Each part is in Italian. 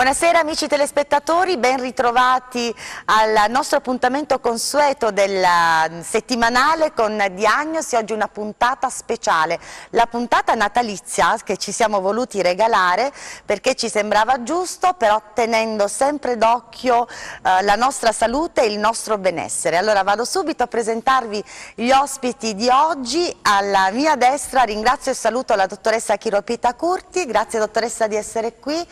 Buonasera amici telespettatori, ben ritrovati al nostro appuntamento consueto del settimanale con Diagnosi. Oggi una puntata speciale, la puntata natalizia che ci siamo voluti regalare perché ci sembrava giusto, però tenendo sempre d'occhio la nostra salute e il nostro benessere. Allora vado subito a presentarvi gli ospiti di oggi. Alla mia destra ringrazio e saluto la dottoressa Chiropita Curti. Grazie dottoressa di essere qui.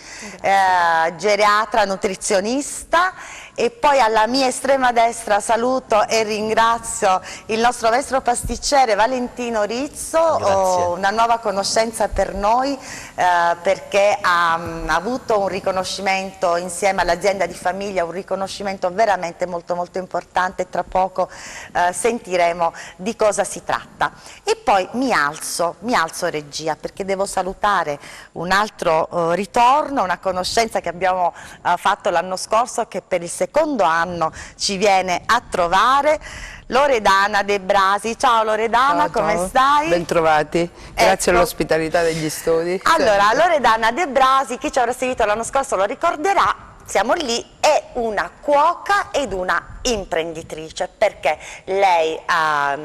Geriatra, nutrizionista, e poi alla mia estrema destra saluto e ringrazio il nostro maestro pasticcere Valentino Rizzo, una nuova conoscenza per noi perché ha avuto un riconoscimento insieme all'azienda di famiglia, un riconoscimento veramente molto importante. Tra poco sentiremo di cosa si tratta. E poi mi alzo regia, perché devo salutare un altro ritorno, una conoscenza che abbiamo fatto l'anno scorso, che per il secondo anno ci viene a trovare, Loredana De Brasi. Ciao Loredana, come stai? Bentrovati, grazie all'ospitalità degli studi. Allora, Loredana De Brasi, chi ci avrà seguito l'anno scorso lo ricorderà, siamo lì, è una cuoca ed una imprenditrice, perché lei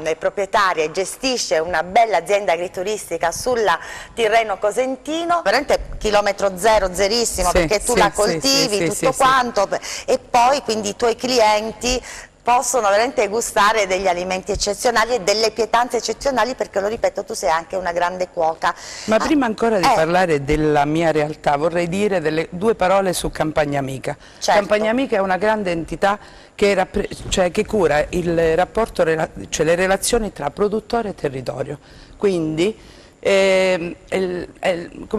è proprietaria e gestisce una bella azienda agrituristica sulla Tirreno Cosentino, veramente chilometro zero, zerissimo, perché tu la coltivi, tutto quanto, e poi quindi i tuoi clienti possono veramente gustare degli alimenti eccezionali e delle pietanze eccezionali, perché lo ripeto, tu sei anche una grande cuoca. Ma prima ancora di parlare della mia realtà vorrei dire due parole su Campagna Amica. Certo. Campagna Amica è una grande entità che, che cura il rapporto, cioè le relazioni tra produttore e territorio, quindi come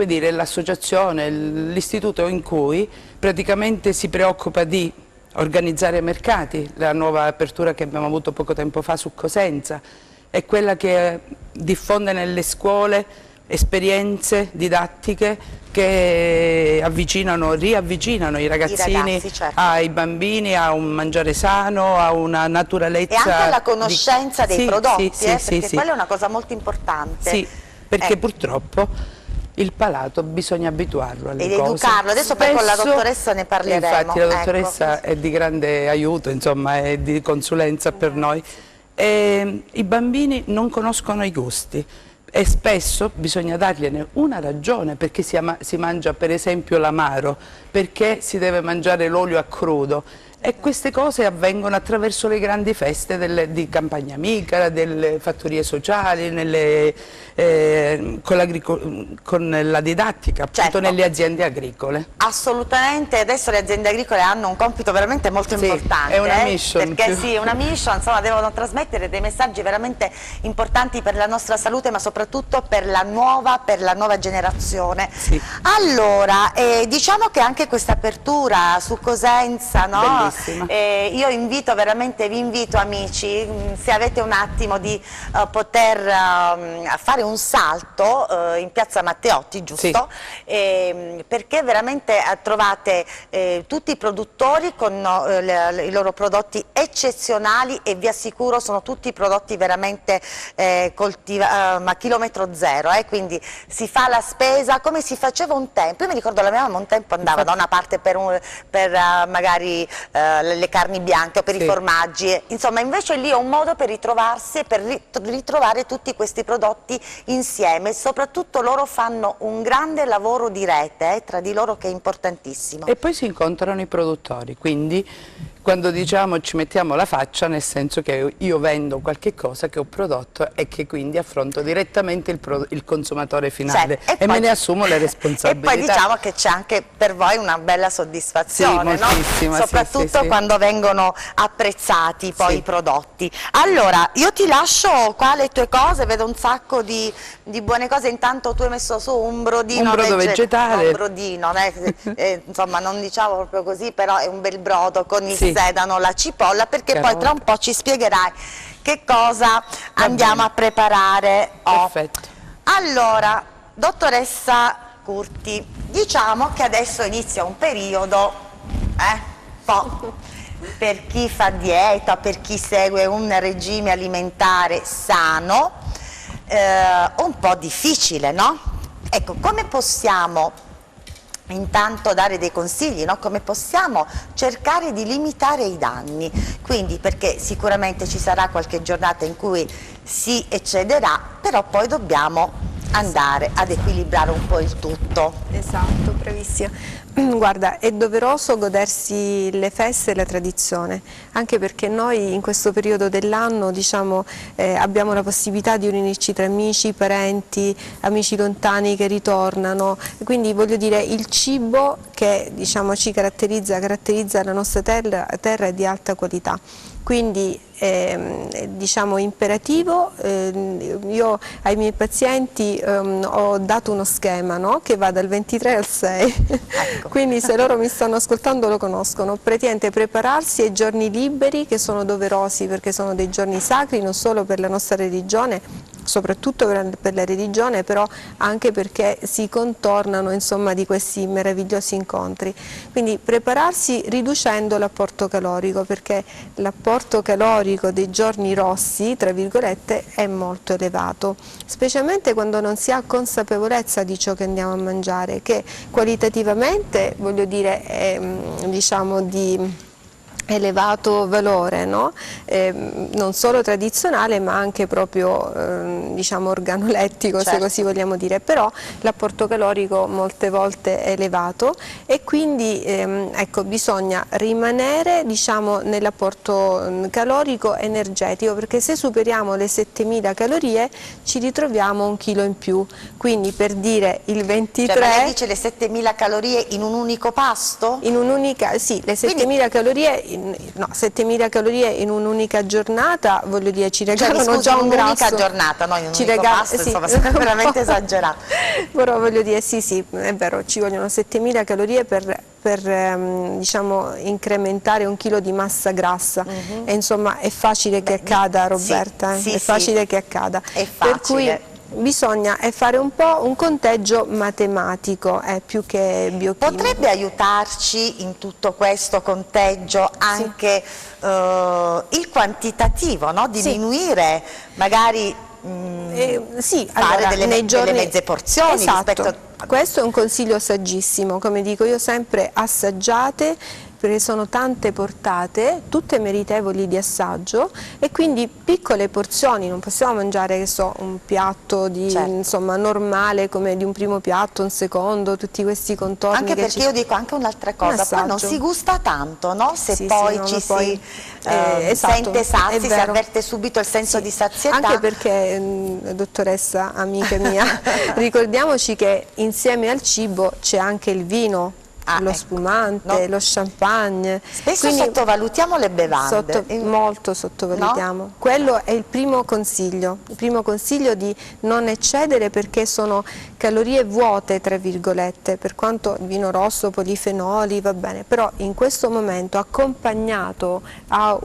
dire, l'associazione, l'istituto in cui praticamente si preoccupa di organizzare mercati. La nuova apertura che abbiamo avuto poco tempo fa su Cosenza è quella che diffonde nelle scuole esperienze didattiche che riavvicinano i ragazzini, certo, ai bambini, a un mangiare sano, a una naturalezza. E anche alla conoscenza dei prodotti, perché quella è una cosa molto importante. Sì, perché purtroppo il palato bisogna abituarlo alle cose. Ed educarlo. Adesso poi con la dottoressa ne parleremo. Infatti la dottoressa è di grande aiuto, insomma, è di consulenza per noi. I bambini non conoscono i gusti e spesso bisogna dargliene una ragione, perché si mangia per esempio l'amaro, perché si deve mangiare l'olio a crudo. E queste cose avvengono attraverso le grandi feste di Campagna Amica, delle fattorie sociali, con la didattica, appunto, nelle aziende agricole. Assolutamente, adesso le aziende agricole hanno un compito veramente molto importante. È una mission. Perché sì, una mission, insomma, devono trasmettere dei messaggi veramente importanti per la nostra salute, ma soprattutto per la nuova generazione. Sì. Allora, diciamo che anche questa apertura su Cosenza, no? Io vi invito amici, se avete un attimo, di poter fare un salto in piazza Matteotti, giusto? Sì. Perché veramente trovate tutti i produttori con i loro prodotti eccezionali, e vi assicuro sono tutti prodotti veramente a chilometro zero, quindi si fa la spesa come si faceva un tempo. Io mi ricordo la mia mamma un tempo andava da una parte per magari le carni bianche o per i formaggi, insomma, invece lì è un modo per ritrovarsi e per ritrovare tutti questi prodotti insieme. Soprattutto loro fanno un grande lavoro di rete tra di loro, che è importantissimo. E poi si incontrano i produttori, quindi quando diciamo ci mettiamo la faccia, nel senso che io vendo qualche cosa che ho prodotto e che quindi affronto direttamente il consumatore finale, e me ne assumo le responsabilità. E poi diciamo che c'è anche per voi una bella soddisfazione, moltissima, no? Soprattutto quando vengono apprezzati poi i prodotti. Allora, io ti lascio qua le tue cose, vedo un sacco di buone cose. Intanto tu hai messo su un brodino, vegetale. Un brodino, insomma, non diciamo proprio così, però è un bel brodo con il sedano, la cipolla, perché poi tra un po' ci spiegherai che cosa andiamo a preparare. Perfetto. Allora, dottoressa Curti, diciamo che adesso inizia un periodo per chi fa dieta, per chi segue un regime alimentare sano, un po' difficile, no? Ecco, come possiamo intanto dare dei consigli, no? Come possiamo cercare di limitare i danni, quindi perché sicuramente ci sarà qualche giornata in cui si eccederà, però poi dobbiamo andare ad equilibrare un po' il tutto. Esatto, bravissima. Guarda, è doveroso godersi le feste e la tradizione, anche perché noi in questo periodo dell'anno diciamo, abbiamo la possibilità di unirci tra amici, parenti, amici lontani che ritornano, quindi voglio dire il cibo che diciamo, ci caratterizza la nostra terra è di alta qualità. Quindi diciamo imperativo, io ai miei pazienti ho dato uno schema, no? Che va dal 23 al 6, ecco. Quindi se loro mi stanno ascoltando lo conoscono, praticamente prepararsi ai giorni liberi che sono doverosi perché sono dei giorni sacri non solo per la nostra religione, soprattutto per la religione, però anche perché si contornano insomma di questi meravigliosi incontri. Quindi prepararsi riducendo l'apporto calorico, perché l'apporto calorico dei giorni rossi, tra virgolette, è molto elevato, specialmente quando non si ha consapevolezza di ciò che andiamo a mangiare, che qualitativamente, voglio dire, è diciamo di elevato valore, no? Non solo tradizionale ma anche proprio diciamo organolettico, certo, se così vogliamo dire, però l'apporto calorico molte volte è elevato e quindi ecco, bisogna rimanere diciamo, nell'apporto calorico energetico, perché se superiamo le 7000 calorie ci ritroviamo un chilo in più, quindi per dire il 23... Cioè, ma lei dice le 7000 calorie in un unico pasto? In un'unica, sì, le 7000 calorie... No, 7000 calorie in un'unica giornata, voglio dire, ci regalano scusi, già un grasso. In un'unica giornata, no, in un unico pasto, sì, insomma, è veramente esagerato. Però voglio dire, sì, sì, è vero, ci vogliono 7000 calorie per diciamo, incrementare un chilo di massa grassa e insomma è facile che accada, Roberta, sì, è facile che accada. È facile. Per cui bisogna fare un po' un conteggio matematico più che biochimico. Potrebbe aiutarci in tutto questo conteggio anche il quantitativo, no? Diminuire magari sì, fare allora, delle mezze porzioni, esatto, rispetto a... Questo è un consiglio saggissimo, come dico io sempre, assaggiate, perché sono tante portate, tutte meritevoli di assaggio e quindi piccole porzioni, non possiamo mangiare che so, un piatto di, certo, insomma, normale come di un primo piatto, un secondo, tutti questi contorni. Anche perché io dico anche un'altra cosa, poi non si gusta tanto, no? Se sì, poi sì, ci si esatto, sente sazi, si avverte subito il senso di sazietà. Anche perché, dottoressa, amica mia, ricordiamoci che insieme al cibo c'è anche il vino. Lo spumante, lo champagne. Spesso quindi sottovalutiamo le bevande. Molto sottovalutiamo. No? Quello è il primo consiglio di non eccedere, perché sono calorie vuote, tra virgolette, per quanto il vino rosso, polifenoli, va bene, però in questo momento accompagnato a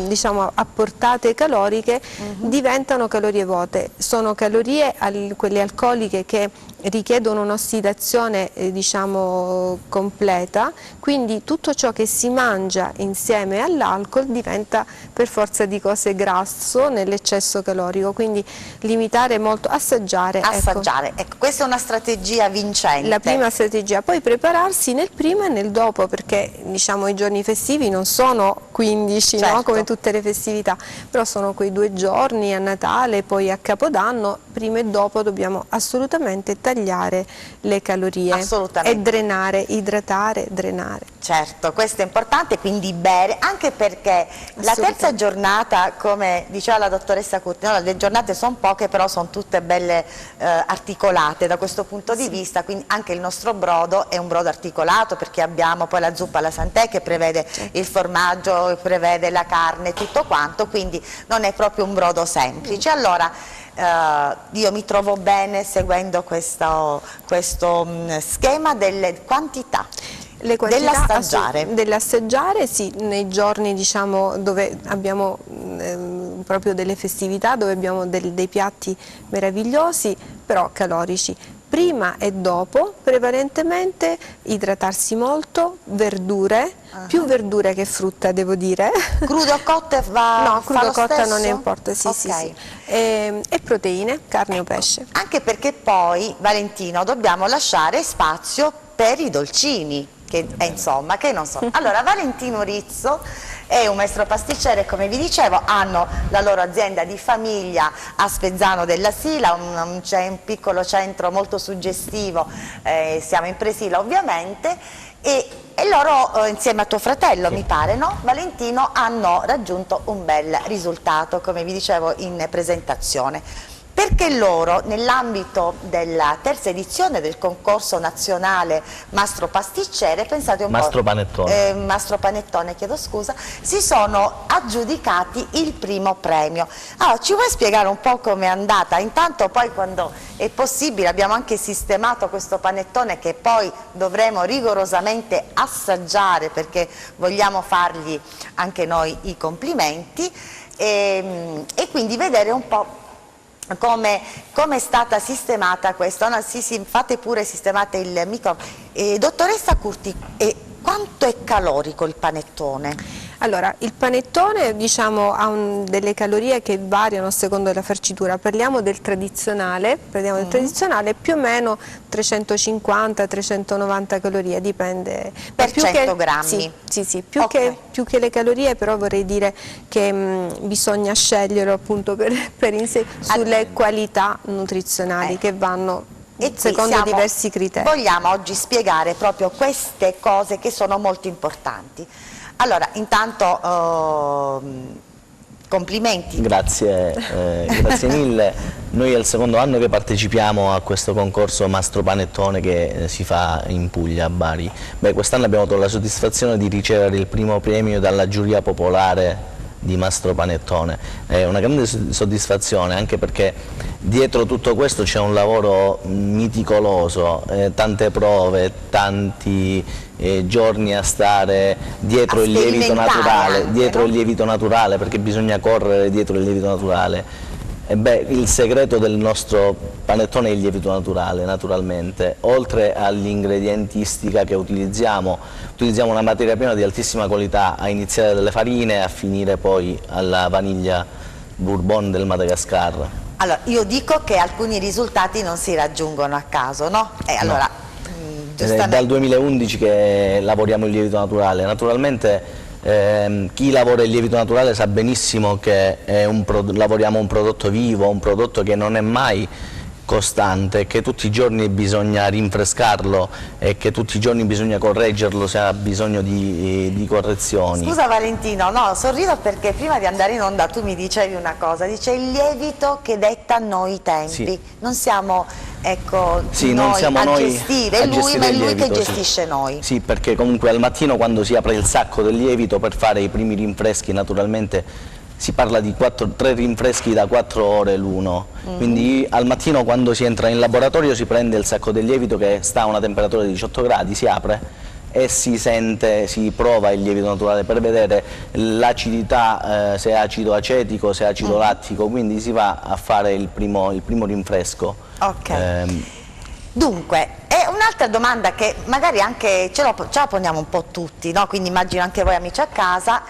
diciamo, a portate caloriche diventano calorie vuote, sono calorie quelle alcoliche che richiedono un'ossidazione diciamo completa, quindi tutto ciò che si mangia insieme all'alcol diventa per forza di cose grasso nell'eccesso calorico, quindi limitare molto, assaggiare. Ecco, questa è una strategia vincente. La prima strategia, poi prepararsi nel prima e nel dopo, perché diciamo i giorni festivi non sono 15, certo, no? Come tutte le festività, però sono quei 2 giorni a Natale, poi a Capodanno, prima e dopo dobbiamo assolutamente tagliare le calorie e drenare, idratare, drenare. Certo, questo è importante, quindi bere, anche perché la terza giornata, come diceva la dottoressa Curti, no, le giornate sono poche, però sono tutte belle articolate da questo punto di vista, quindi anche il nostro brodo è un brodo articolato, perché abbiamo poi la zuppa alla Sant'È che prevede il formaggio, prevede la carne, tutto quanto, quindi non è proprio un brodo semplice. Allora, io mi trovo bene seguendo questo schema delle quantità. Le quantità dell'assaggiare, sì, nei giorni diciamo, dove abbiamo proprio delle festività, dove abbiamo dei piatti meravigliosi, però calorici. Prima e dopo, prevalentemente idratarsi molto, verdure, più verdure che frutta, devo dire. Crudo cotte va? No, crudo cotta stesso? non importa, sì, okay, sì. E proteine, carne o pesce. Anche perché poi, Valentino, dobbiamo lasciare spazio per i dolcini, che insomma, che non so. Allora, Valentino Rizzo è un maestro pasticcere, come vi dicevo, hanno la loro azienda di famiglia a Spezzano della Sila, c'è un piccolo centro molto suggestivo, siamo in Presila ovviamente, e loro insieme a tuo fratello, mi pare, no? Valentino, hanno raggiunto un bel risultato, come vi dicevo in presentazione. Perché loro, nell'ambito della terza edizione del concorso nazionale Mastro Pasticcere, pensate un Panettone. Mastro Panettone, chiedo scusa, si sono aggiudicati il primo premio. Allora, ci vuoi spiegare un po' com'è andata? Intanto poi, quando è possibile, abbiamo anche sistemato questo panettone che poi dovremo rigorosamente assaggiare, perché vogliamo fargli anche noi i complimenti, e quindi vedere un po' come è stata sistemata questa. No, sì, fate pure, sistemate il microfono. Dottoressa Curti, quanto è calorico il panettone? Allora, il panettone, diciamo, ha delle calorie che variano a seconda della farcitura. Parliamo del tradizionale, più o meno 350-390 calorie, dipende. Per 100 grammi? Sì, più che le calorie, però vorrei dire che bisogna scegliere appunto sulle qualità nutrizionali che vanno secondo diversi criteri. Vogliamo oggi spiegare proprio queste cose che sono molto importanti. Allora, intanto complimenti. Grazie, grazie mille. Noi è il secondo anno che partecipiamo a questo concorso Mastro Panettone che si fa in Puglia, a Bari. Quest'anno abbiamo avuto la soddisfazione di ricevere il primo premio dalla giuria popolare di Mastro Panettone. È una grande soddisfazione, anche perché dietro tutto questo c'è un lavoro meticoloso, tante prove, tanti giorni a stare dietro il lievito naturale, il lievito naturale, perché bisogna correre dietro il lievito naturale. Il segreto del nostro panettone è il lievito naturale, naturalmente. Oltre all'ingredientistica che utilizziamo una materia prima di altissima qualità, a iniziare dalle farine, a finire poi alla vaniglia Bourbon del Madagascar. Allora, io dico che alcuni risultati non si raggiungono a caso, no? Allora, è dal 2011 che lavoriamo il lievito naturale. Naturalmente chi lavora il lievito naturale sa benissimo che lavoriamo un prodotto vivo, un prodotto che non è mai costante, che tutti i giorni bisogna rinfrescarlo e che tutti i giorni bisogna correggerlo se ha bisogno di correzioni. Scusa Valentino, no, sorrido perché prima di andare in onda tu mi dicevi una cosa, dice il lievito che detta a noi i tempi, sì. Non siamo, ecco, sì, noi non siamo a noi gestire, è lui, ma è lui che gestisce noi. Sì, perché comunque al mattino quando si apre il sacco del lievito per fare i primi rinfreschi, naturalmente si parla di 3 rinfreschi da 4 ore l'uno, quindi al mattino quando si entra in laboratorio si prende il sacco del lievito che sta a una temperatura di 18 gradi, si apre e si prova il lievito naturale per vedere l'acidità, se è acido acetico, se è acido lattico, quindi si va a fare il primo rinfresco. Ok. Dunque, è un'altra domanda che magari anche ce la poniamo un po' tutti, no? Quindi immagino anche voi amici a casa.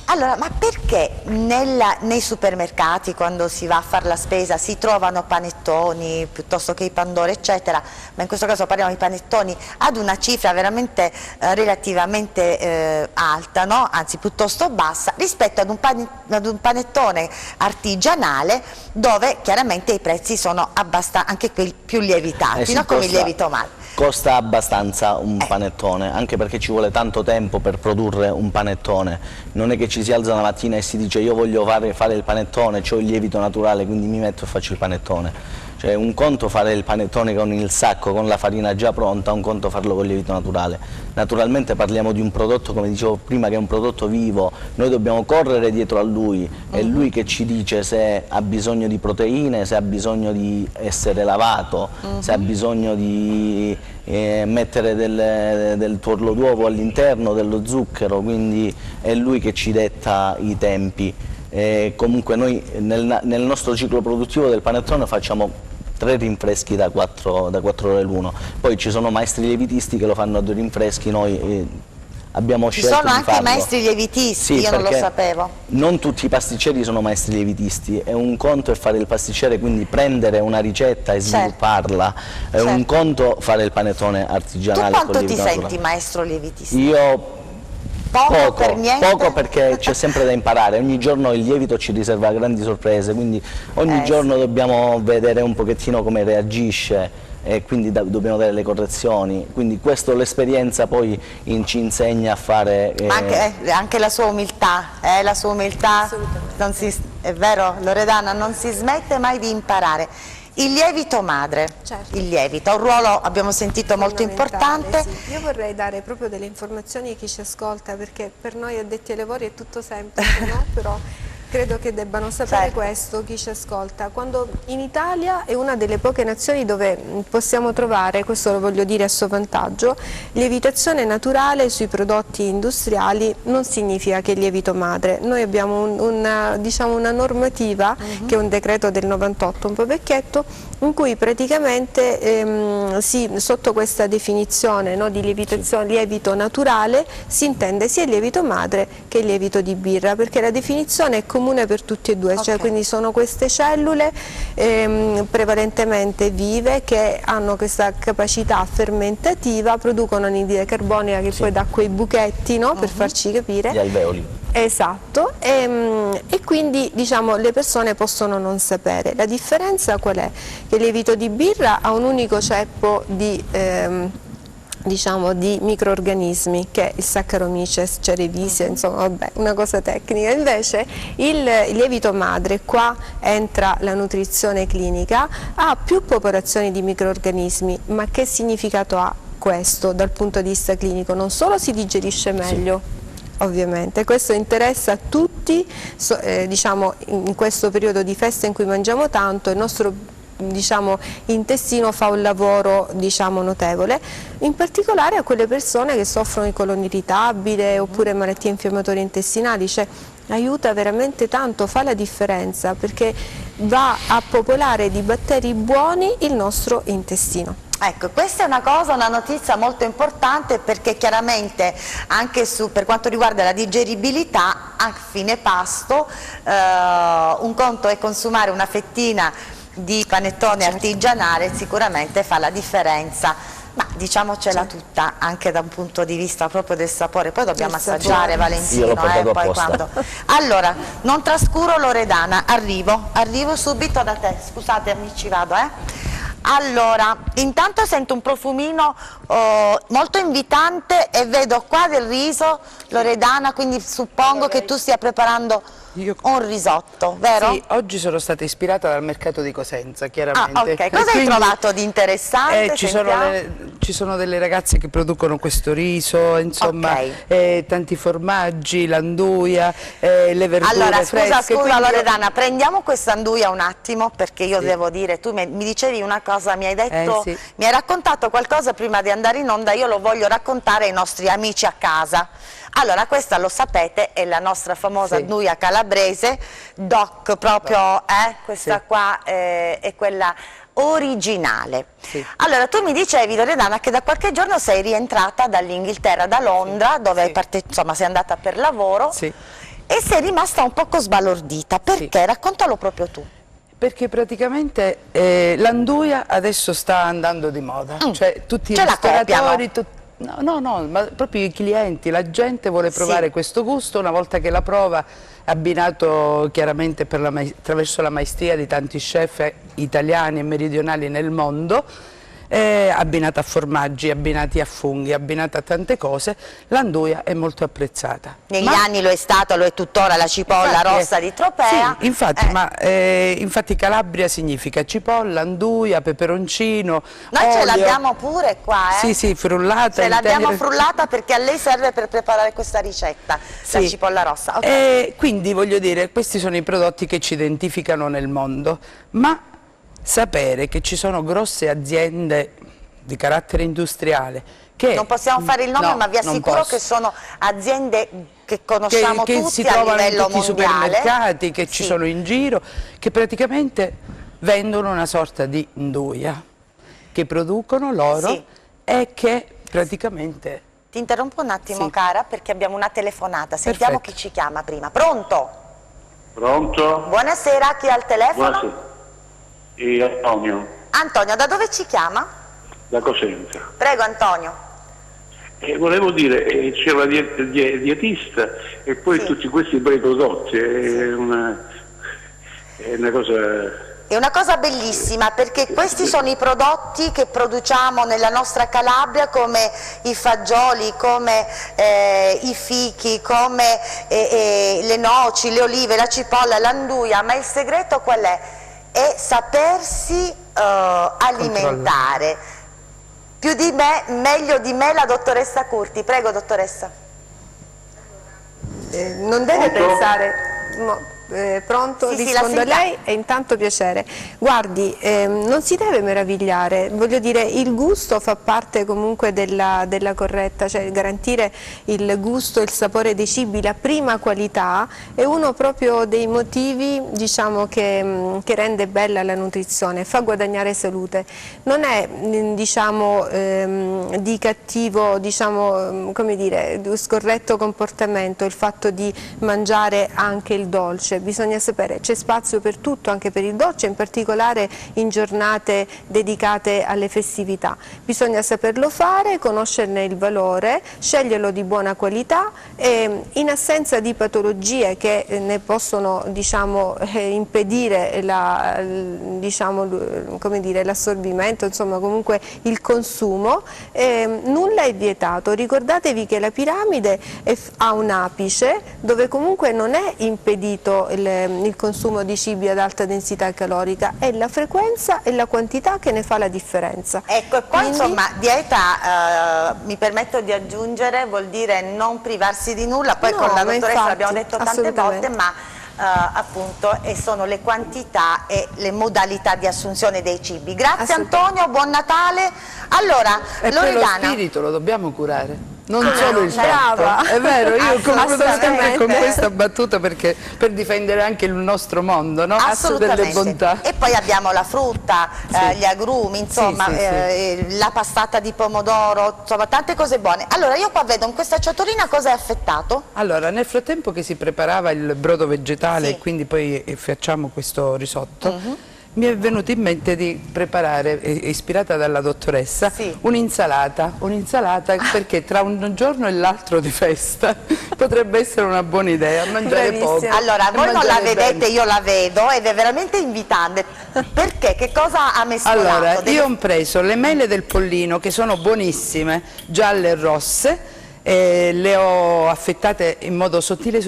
Allora, ma perché nei supermercati, quando si va a fare la spesa, si trovano panettoni piuttosto che i pandori, eccetera, ma in questo caso parliamo di panettoni ad una cifra veramente relativamente alta, no? Anzi piuttosto bassa, rispetto ad un panettone artigianale dove chiaramente i prezzi sono abbastanza, anche quelli più lievitati, no? Come il lievito madre. Costa abbastanza un panettone, anche perché ci vuole tanto tempo per produrre un panettone. Non è che ci si alza la mattina e si dice io voglio fare il panettone, ho il lievito naturale, quindi mi metto e faccio il panettone. Cioè un conto fare il panettone con il sacco, con la farina già pronta, un conto farlo con il lievito naturale. Naturalmente parliamo di un prodotto, come dicevo prima, che è un prodotto vivo, noi dobbiamo correre dietro a lui, è lui che ci dice se ha bisogno di proteine, se ha bisogno di essere lavato, se ha bisogno di mettere del tuorlo d'uovo all'interno, dello zucchero, quindi è lui che ci detta i tempi. Comunque noi nel nostro ciclo produttivo del panettone facciamo 3 rinfreschi da 4 ore l'uno, poi ci sono maestri lievitisti che lo fanno a 2 rinfreschi, noi abbiamo Ci scelto sono di anche farlo. maestri lievitisti, Sì, io non lo perché sapevo. non tutti i pasticceri sono maestri lievitisti, è un conto è fare il pasticcere, quindi prendere una ricetta e svilupparla, è un Certo. conto fare il panettone Tu artigianale con quanto ti lievito senti naturale. maestro lievitista? Io Poco, per niente? poco perché c'è sempre da imparare, ogni giorno il lievito ci riserva grandi sorprese, quindi ogni giorno dobbiamo vedere un pochettino come reagisce e quindi dobbiamo dare le correzioni, quindi questo l'esperienza poi ci insegna a fare... Ma anche la sua umiltà, non è vero Loredana, non si smette mai di imparare. Il lievito madre, Certo. il lievito ha un ruolo, abbiamo sentito, molto importante. Sì. Io vorrei dare proprio delle informazioni a chi ci ascolta, perché per noi addetti ai lavori è tutto semplice, no? Però credo che debbano sapere questo chi ci ascolta. Quando in Italia è una delle poche nazioni dove possiamo trovare, questo lo voglio dire a suo vantaggio, lievitazione naturale sui prodotti industriali non significa che è lievito madre. Noi abbiamo una normativa che è un decreto del 98, un po' vecchietto, in cui praticamente sotto questa definizione, no, di lievitazione, lievito naturale, si intende sia il lievito madre che il lievito di birra, perché la definizione è comune per tutti e due, cioè quindi sono queste cellule prevalentemente vive che hanno questa capacità fermentativa, producono anidride carbonica che poi dà quei buchetti, no, per farci capire. Gli alveoli. Esatto, e quindi diciamo le persone possono non sapere. La differenza qual è? Che il lievito di birra ha un unico ceppo di microrganismi, che è il Saccharomyces cerevisiae, insomma vabbè, una cosa tecnica. Invece il lievito madre, qua entra la nutrizione clinica, ha più popolazioni di microrganismi, ma che significato ha questo dal punto di vista clinico? Non solo si digerisce meglio, ovviamente, questo interessa a tutti, diciamo in questo periodo di festa in cui mangiamo tanto, il nostro intestino fa un lavoro notevole, in particolare a quelle persone che soffrono di colon irritabile oppure malattie infiammatorie intestinali, cioè aiuta veramente tanto, fa la differenza perché va a popolare di batteri buoni il nostro intestino. Ecco, questa è una notizia molto importante, perché chiaramente anche per quanto riguarda la digeribilità a fine pasto un conto è consumare una fettina di panettone artigianale, sicuramente fa la differenza, ma diciamocela tutta anche da un punto di vista proprio del sapore. Poi dobbiamo assaggiare, Valentino, Io l'ho portato poi apposta. Allora, non trascuro Loredana, arrivo subito da te, scusate amici, vado Allora, intanto sento un profumino molto invitante e vedo qua del riso, Loredana, quindi suppongo che tu stia preparando un risotto, vero? Sì, oggi sono stata ispirata dal mercato di Cosenza, chiaramente. Ah, ok. Cosa hai trovato di interessante? Ci sono delle ragazze che producono questo riso, insomma, tanti formaggi, l'anduia, le verdure allora, fresche. Scusa Loredana, prendiamo questa anduia un attimo, perché io devo dire, tu mi dicevi una cosa, mi hai detto, mi hai raccontato qualcosa prima di andare in onda, io lo voglio raccontare ai nostri amici a casa. Allora, questa lo sapete, è la nostra famosa anduia calabrese, DOC proprio, questa qua è quella originale. Allora, tu mi dicevi, Loredana, che da qualche giorno sei rientrata dall'Inghilterra, da Londra, dove insomma sei andata per lavoro e sei rimasta un poco sbalordita. Perché? Raccontalo proprio tu. Perché praticamente l'anduia adesso sta andando di moda, cioè tutti i ristoratori, no, ma proprio i clienti, la gente vuole provare questo gusto, una volta che la prova, abbinato chiaramente attraverso la maestria di tanti chef italiani e meridionali nel mondo, abbinata a formaggi, abbinati a funghi, abbinata a tante cose, l'anduia è molto apprezzata. Negli anni lo è stata, lo è tuttora la cipolla rossa di Tropea. Sì, infatti Calabria significa cipolla, anduia, peperoncino, Noi olio. ce l'abbiamo pure qua, Sì, frullata. Ce l'abbiamo frullata perché a lei serve per preparare questa ricetta, la cipolla rossa. Quindi voglio dire, questi sono i prodotti che ci identificano nel mondo, ma sapere che ci sono grosse aziende di carattere industriale che... Non possiamo fare il nome, ma vi assicuro che sono aziende che conosciamo che tutti si trovano a livello in tutti i supermercati, che ci sono in giro, che praticamente vendono una sorta di anduia, che producono loro e che praticamente... Ti interrompo un attimo, Sì. cara, perché abbiamo una telefonata. Sentiamo Perfetto. chi ci chiama prima. Pronto? Pronto? Buonasera, chi ha il telefono? Buonasera. Antonio, Antonio, da dove ci chiama? da Cosenza. Prego, Antonio. Volevo dire, c'è una dietista e poi Sì. tutti questi bei prodotti, è una cosa... È una cosa bellissima, perché questi sono i prodotti che produciamo nella nostra Calabria, come i fagioli, come i fichi, come le noci, le olive, la cipolla, l'anduia, ma il segreto qual è? È sapersi alimentare. Più di me, meglio di me la dottoressa Curti. Prego, dottoressa. Non deve Pronto? pensare... pronto? Sì, sì, Rispondo la a lei e intanto piacere. Guardi, non si deve meravigliare, voglio dire, il gusto fa parte comunque della corretta, cioè garantire il gusto, il sapore dei cibi, la prima qualità è uno proprio dei motivi, diciamo, che rende bella la nutrizione, fa guadagnare salute. Non è, diciamo, di cattivo, diciamo, come dire, scorretto comportamento il fatto di mangiare anche il dolce. Bisogna sapere, c'è spazio per tutto, anche per il dolce, in particolare in giornate dedicate alle festività. Bisogna saperlo fare, conoscerne il valore, sceglierlo di buona qualità e in assenza di patologie che ne possono, diciamo, impedire l'assorbimento, insomma comunque il consumo, nulla è vietato. Ricordatevi che la piramide ha un apice dove comunque non è impedito il consumo di cibi ad alta densità calorica, è la frequenza e la quantità che ne fa la differenza. Ecco, e poi Quindi, insomma dieta, mi permetto di aggiungere, vuol dire non privarsi di nulla, poi No, con la ma dottoressa infatti, l'abbiamo detto tante assolutamente. volte, ma appunto sono le quantità e le modalità di assunzione dei cibi. Grazie Antonio, buon Natale. Allora, E poi lo Loredana. spirito lo dobbiamo curare. Non Ah, solo il brava. fatto, è vero, io concludo sempre Assolutamente. con questa battuta perché per difendere anche il nostro mondo, no? Delle Assolutamente. bontà. E poi abbiamo la frutta, Sì. gli agrumi, insomma, Sì, la passata di pomodoro, insomma tante cose buone. Allora io qua vedo in questa ciotolina cosa è affettato? Allora, nel frattempo che si preparava il brodo vegetale Sì. e quindi poi facciamo questo risotto, mi è venuto in mente di preparare, ispirata dalla dottoressa, Sì. un'insalata perché tra un giorno e l'altro di festa potrebbe essere una buona idea, mangiare Bravissima. poco. Allora, e voi non la mangiare vedete, bene. io la vedo ed è veramente invitante. Perché? Che cosa ha mescolato? Allora, io ho preso le mele del pollino che sono buonissime, gialle e rosse, le ho affettate in modo sottile,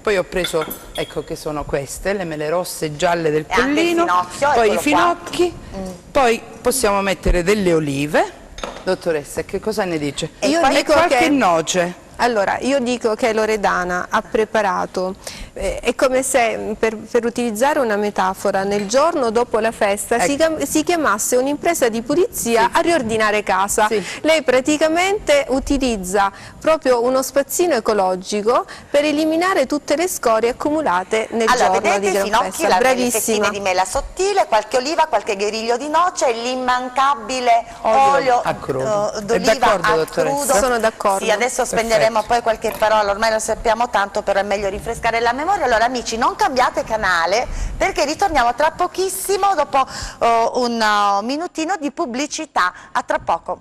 poi ho preso, ecco che sono queste, le mele rosse e gialle del E anche il pollino, finocchio, poi eccolo i finocchi, poi possiamo mettere delle olive, dottoressa, che cosa ne dice? E io poi dico qualche che... noce. Allora, io dico che Loredana ha preparato, è come se, per utilizzare una metafora, nel giorno dopo la festa si chiamasse un'impresa di pulizia a riordinare casa. Sì. Lei praticamente utilizza proprio uno spazzino ecologico per eliminare tutte le scorie accumulate nel Allora, giorno vedete di i gran finocchi, festa. le Bravissima. fettine di mela sottile, qualche oliva, qualche guerriglio di noce e l'immancabile olio a crudo. È d'oliva d'accordo, a dottoressa? crudo. Sono d'accordo. Sì, adesso spenderemo poi qualche parola, ormai lo sappiamo tanto, però è meglio rinfrescare la memoria. Allora amici, non cambiate canale perché ritorniamo tra pochissimo dopo un minutino di pubblicità. A tra poco.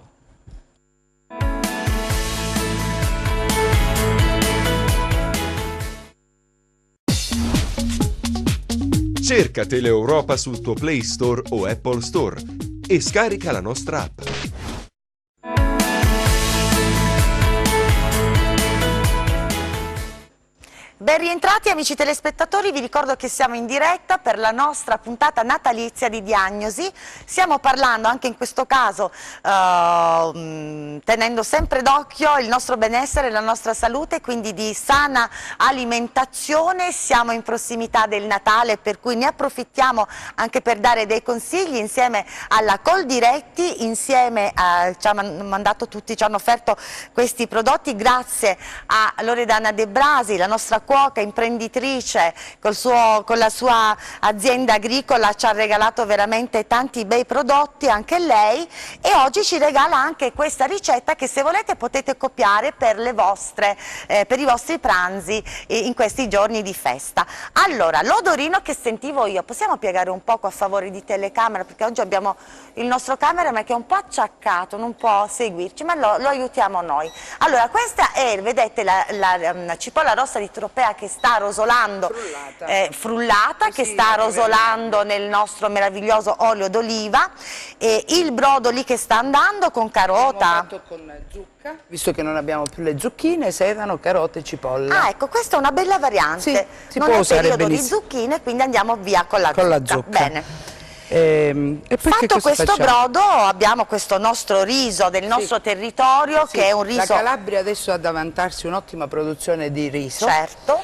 Cerca Teleeuropa sul tuo Play Store o Apple Store e scarica la nostra app. Ben rientrati amici telespettatori, vi ricordo che siamo in diretta per la nostra puntata natalizia di Diagnosi. Stiamo parlando anche in questo caso, tenendo sempre d'occhio il nostro benessere, la nostra salute, quindi di sana alimentazione. Siamo in prossimità del Natale, per cui ne approfittiamo anche per dare dei consigli insieme alla Coldiretti, insieme ci hanno mandato tutti, ci hanno offerto questi prodotti grazie a Loredana De Brasi, la nostra cuoca cuoca, imprenditrice, con la sua azienda agricola ci ha regalato veramente tanti bei prodotti, anche lei, e oggi ci regala anche questa ricetta che, se volete, potete copiare per i vostri pranzi in questi giorni di festa. Allora, l'odorino che sentivo io, possiamo piegare un poco a favore di telecamera, perché oggi abbiamo il nostro cameraman che è un po' acciaccato, non può seguirci, ma lo aiutiamo noi. Allora, questa è, vedete, la cipolla rossa di Tropea che sta rosolando, frullata, che sta rosolando nel nostro meraviglioso olio d'oliva, e il brodo lì che sta andando con carota. Abbiamo fatto con zucca, visto che non abbiamo più le zucchine, sedano, carote e cipolla. Ah, ecco, questa è una bella variante. Sì, si non può è usare periodo di benissimo. zucchine, quindi andiamo via con la zucca. Bene. E poi Fatto questo facciamo? brodo, abbiamo questo nostro riso del nostro territorio, Sì, che è un riso... La Calabria adesso ha da vantarsi un'ottima produzione di riso. Certo.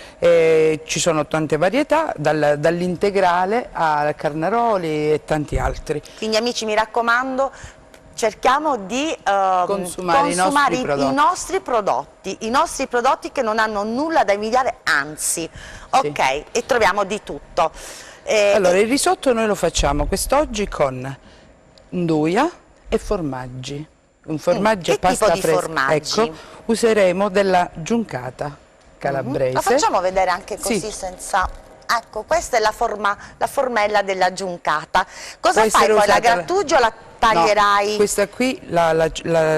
Ci sono tante varietà, dall'integrale a carnaroli e tanti altri. Quindi, amici, mi raccomando, cerchiamo di consumare i nostri prodotti che non hanno nulla da invidiare, anzi, ok, e troviamo di tutto. Allora, il risotto noi lo facciamo quest'oggi con nduja e formaggi. Un formaggio e pasta tipo di fresca. formaggi? Ecco, useremo della giuncata calabrese. La facciamo vedere anche così, Sì. senza... Ecco, questa è la formella della giuncata. Cosa Può fai essere poi? La usata grattugi o la taglierai? No, questa qui la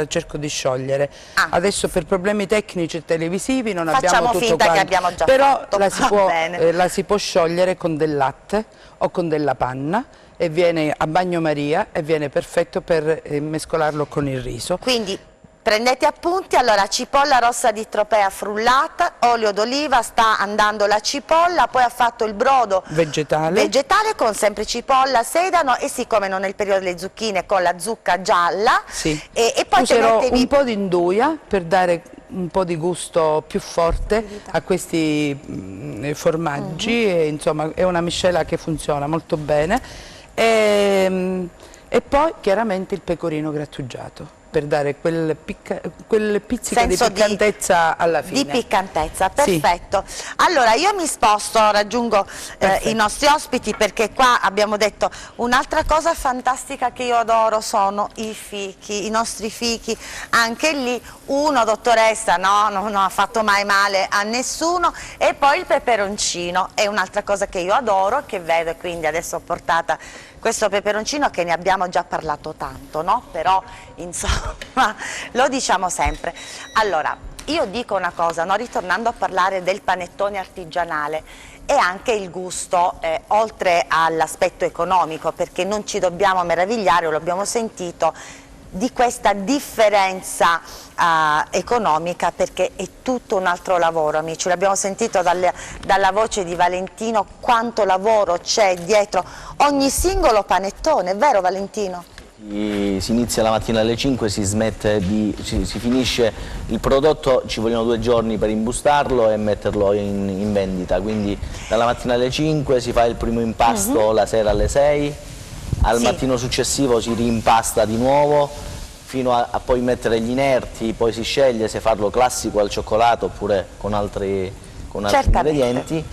cerco di sciogliere. Adesso per problemi tecnici e televisivi non Facciamo abbiamo tutto finta quanto, che abbiamo già però fatto. la si può sciogliere con del latte o con della panna, e viene a bagnomaria e viene perfetto per mescolarlo con il riso. Quindi prendete appunti. Allora, cipolla rossa di Tropea frullata, olio d'oliva, sta andando la cipolla, poi ha fatto il brodo Vegetale con sempre cipolla, sedano, e siccome non è il periodo delle zucchine, con la zucca gialla. Sì. E poi userò tenetevi... un po' di nduja per dare un po' di gusto più forte a questi formaggi, e insomma è una miscela che funziona molto bene, e poi chiaramente il pecorino grattugiato per dare quel pizzico di piccantezza alla fine. Di piccantezza, perfetto. Sì. Allora, io mi sposto, raggiungo i nostri ospiti, perché qua abbiamo detto un'altra cosa fantastica che io adoro sono i fichi, i nostri fichi. Anche lì uno, dottoressa, non ha fatto mai male a nessuno. E poi il peperoncino è un'altra cosa che io adoro, che vedo, e quindi adesso ho portata questo peperoncino, che ne abbiamo già parlato tanto, no? Però insomma lo diciamo sempre. Allora, io dico una cosa, no? Ritornando a parlare del panettone artigianale, e anche il gusto, oltre all'aspetto economico, perché non ci dobbiamo meravigliare, lo abbiamo sentito, di questa differenza economica, perché è tutto un altro lavoro, amici. L'abbiamo sentito dalla voce di Valentino quanto lavoro c'è dietro ogni singolo panettone, è vero, Valentino? Si inizia la mattina alle 5, si finisce il prodotto, ci vogliono 2 giorni per imbustarlo e metterlo in vendita, quindi dalla mattina alle 5 si fa il primo impasto, la sera alle 6, al mattino successivo si rimpasta di nuovo fino a poi mettere gli inerti, poi si sceglie se farlo classico al cioccolato oppure con altri ingredienti,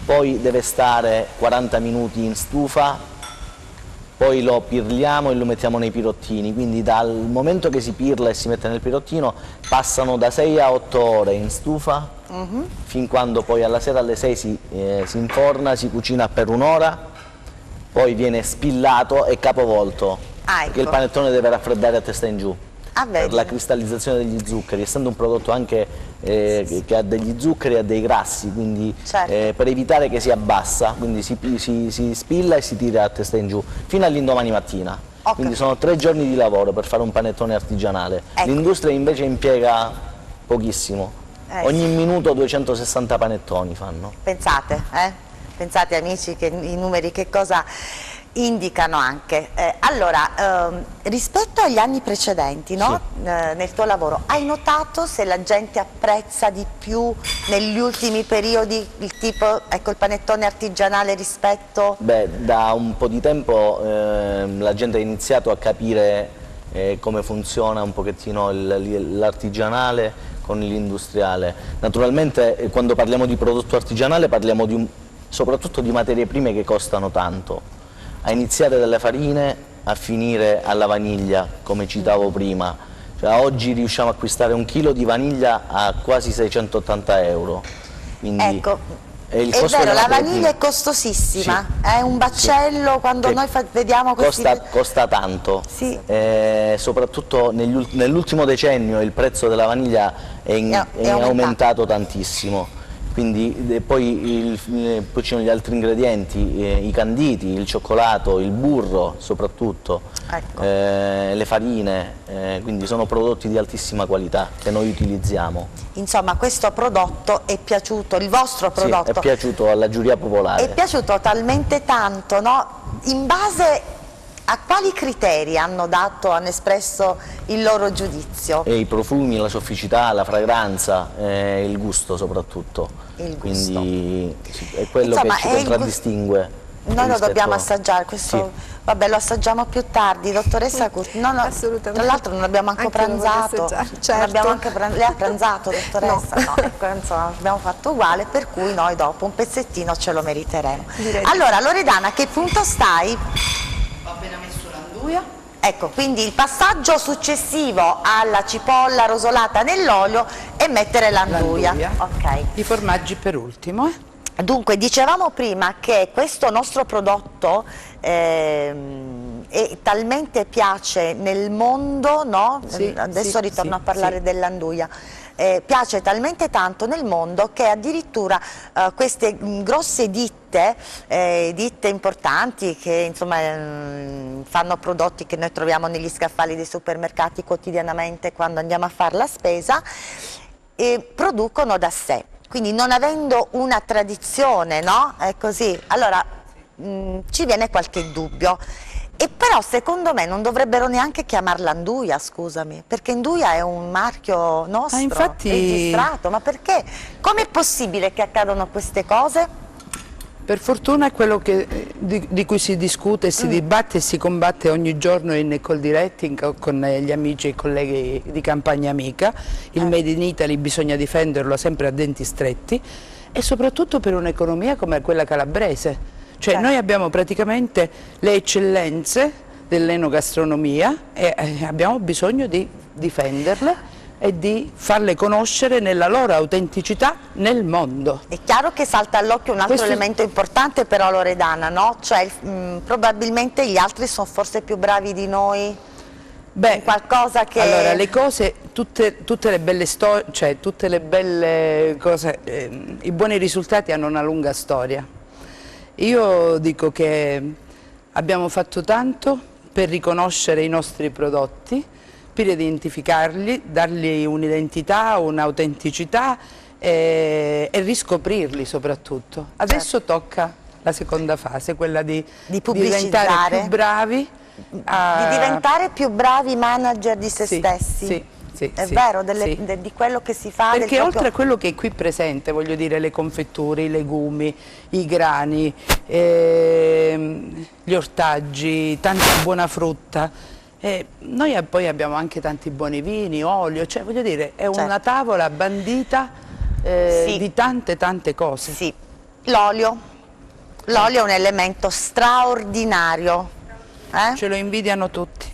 poi deve stare 40 minuti in stufa, poi lo pirliamo e lo mettiamo nei pirottini, quindi dal momento che si pirla e si mette nel pirottino passano da 6 a 8 ore in stufa, fin quando poi alla sera alle 6 si inforna, si cucina per 1 ora, poi viene spillato e capovolto, perché il panettone deve raffreddare a testa in giù, per la cristallizzazione degli zuccheri, essendo un prodotto anche che ha degli zuccheri e ha dei grassi, quindi per evitare che si abbassa, quindi si spilla e si tira a testa in giù, fino all'indomani mattina. Quindi sono 3 giorni di lavoro per fare un panettone artigianale. L'industria invece impiega pochissimo, ogni minuto 260 panettoni fanno. Pensate, Pensate, amici, che i numeri che cosa indicano anche. Allora, rispetto agli anni precedenti, no? Nel tuo lavoro, hai notato se la gente apprezza di più negli ultimi periodi il panettone artigianale rispetto? Beh, da un po' di tempo la gente ha iniziato a capire come funziona un pochettino l'artigianale, con l'industriale. Naturalmente quando parliamo di prodotto artigianale parliamo soprattutto di materie prime che costano tanto, a iniziare dalle farine a finire alla vaniglia, come citavo prima. Cioè, oggi riusciamo a acquistare 1 chilo di vaniglia a quasi 680 euro. Quindi ecco. il È costo vero, della la materia vaniglia è prima. costosissima, Sì. è un baccello, Sì. quando Che noi vediamo questi... costa tanto, Sì. Soprattutto nell'ultimo decennio il prezzo della vaniglia è aumentato tantissimo. Quindi poi ci sono gli altri ingredienti, i canditi, il cioccolato, il burro soprattutto, Ecco. le farine, quindi sono prodotti di altissima qualità che noi utilizziamo. Insomma, questo prodotto è piaciuto, il vostro prodotto Sì, è piaciuto alla giuria popolare. è piaciuto talmente tanto, no? In base a quali criteri hanno espresso il loro giudizio? E i profumi, la sofficità, la fragranza, il gusto soprattutto. Il gusto. Quindi sì, è quello Insomma, che ci è il contraddistingue. Noi lo rispetto- dobbiamo assaggiare, questo, Sì. vabbè, lo assaggiamo più tardi, dottoressa Curti. No, no, Assolutamente. tra l'altro non abbiamo anche Anche lo voglio pranzato. assaggiare, Non certo. abbiamo anche lei ha pranzato, dottoressa? No. No, ecco, insomma, abbiamo fatto uguale, per cui noi dopo un pezzettino ce lo meriteremo. Direi di Allora, Loredana, a che punto stai? Ho appena messo l'anduia. Ecco, quindi il passaggio successivo alla cipolla rosolata nell'olio è mettere l'anduia. Ok. I formaggi per ultimo. Dunque, dicevamo prima che questo nostro prodotto talmente piace nel mondo, no? Sì, Adesso sì, ritorno sì, a parlare sì. dell'anduia. Piace talmente tanto nel mondo che addirittura queste grosse ditte importanti che insomma fanno prodotti che noi troviamo negli scaffali dei supermercati quotidianamente quando andiamo a fare la spesa, producono da sé. Quindi non avendo una tradizione, no? È così. Allora ci viene qualche dubbio. E però secondo me non dovrebbero neanche chiamarla Anduia, scusami, perché Anduia è un marchio nostro, infatti... registrato. Ma perché? Com'è possibile che accadano queste cose? Per fortuna è quello di cui si discute, si dibatte e si combatte ogni giorno in Call Directing con gli amici e colleghi di Campagna Amica. Il Made in Italy bisogna difenderlo sempre a denti stretti e soprattutto per un'economia come quella calabrese. Cioè noi abbiamo praticamente le eccellenze dell'enogastronomia e abbiamo bisogno di difenderle e di farle conoscere nella loro autenticità nel mondo. È chiaro che salta all'occhio un altro elemento importante però, Loredana, no? Cioè probabilmente gli altri sono forse più bravi di noi in qualcosa che... Allora, le cose, tutte le belle storie, cioè tutte le belle cose, i buoni risultati hanno una lunga storia. Io dico che abbiamo fatto tanto per riconoscere i nostri prodotti, per identificarli, dargli un'identità, un'autenticità e riscoprirli soprattutto. Adesso tocca la seconda fase, quella di diventare più bravi. Di diventare più bravi manager di se stessi. Sì, è vero, di quello che si fa. Perché oltre a quello che è qui presente, voglio dire, le confetture, i legumi, i grani, gli ortaggi, tanta buona frutta, noi poi abbiamo anche tanti buoni vini, olio, cioè voglio dire, è una tavola bandita di tante cose. Sì, l'olio è un elemento straordinario. Ce lo invidiano tutti.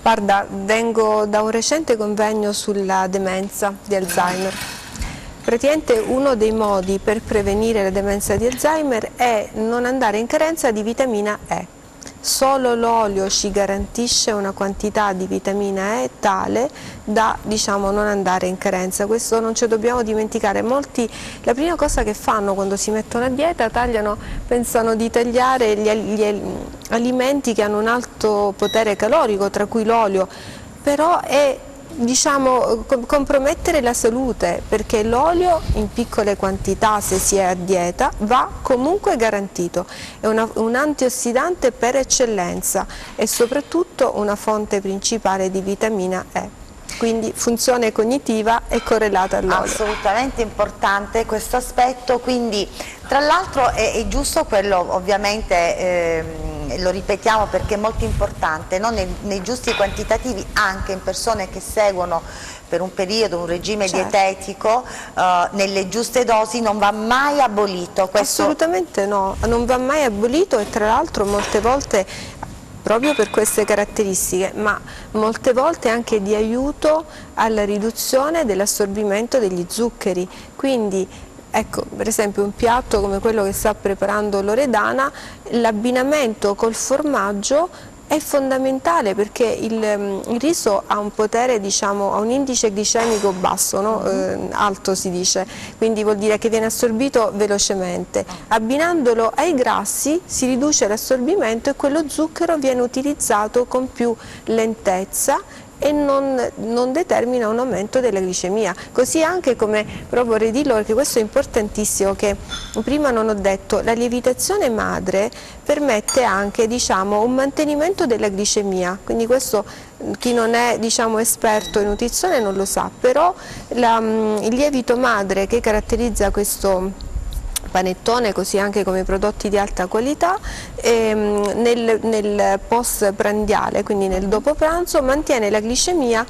Guarda, vengo da un recente convegno sulla demenza di Alzheimer. Praticamente uno dei modi per prevenire la demenza di Alzheimer è non andare in carenza di vitamina E. Solo l'olio ci garantisce una quantità di vitamina E tale da, diciamo, non andare in carenza. Questo non ci dobbiamo dimenticare. Molti la prima cosa che fanno quando si mettono a dieta pensano di tagliare gli alimenti che hanno un alto potere calorico, tra cui l'olio, però è, diciamo, compromettere la salute, perché l'olio in piccole quantità, se si è a dieta, va comunque garantito, è un antiossidante per eccellenza e soprattutto una fonte principale di vitamina E. Quindi funzione cognitiva è correlata all'olio. Assolutamente importante questo aspetto, quindi tra l'altro è giusto quello ovviamente lo ripetiamo perché è molto importante, no? nei giusti quantitativi, anche in persone che seguono per un periodo un regime dietetico, nelle giuste dosi, non va mai abolito. Questo... Assolutamente no, non va mai abolito, e tra l'altro molte volte, proprio per queste caratteristiche, ma molte volte anche di aiuto alla riduzione dell'assorbimento degli zuccheri. Quindi ecco, per esempio un piatto come quello che sta preparando Loredana, l'abbinamento col formaggio è fondamentale, perché il riso ha un potere, diciamo, ha un indice glicemico basso, no? Alto si dice, quindi vuol dire che viene assorbito velocemente. Abbinandolo ai grassi si riduce l'assorbimento e quello zucchero viene utilizzato con più lentezza e non determina un aumento della glicemia. Così anche, come proprio vorrei dirlo perché questo è importantissimo, che prima non ho detto, la lievitazione madre permette anche, diciamo, un mantenimento della glicemia, quindi questo chi non è, diciamo, esperto in nutrizione non lo sa, però il lievito madre che caratterizza questo panettone, così anche come prodotti di alta qualità, nel post prandiale, quindi nel dopo pranzo, mantiene la glicemia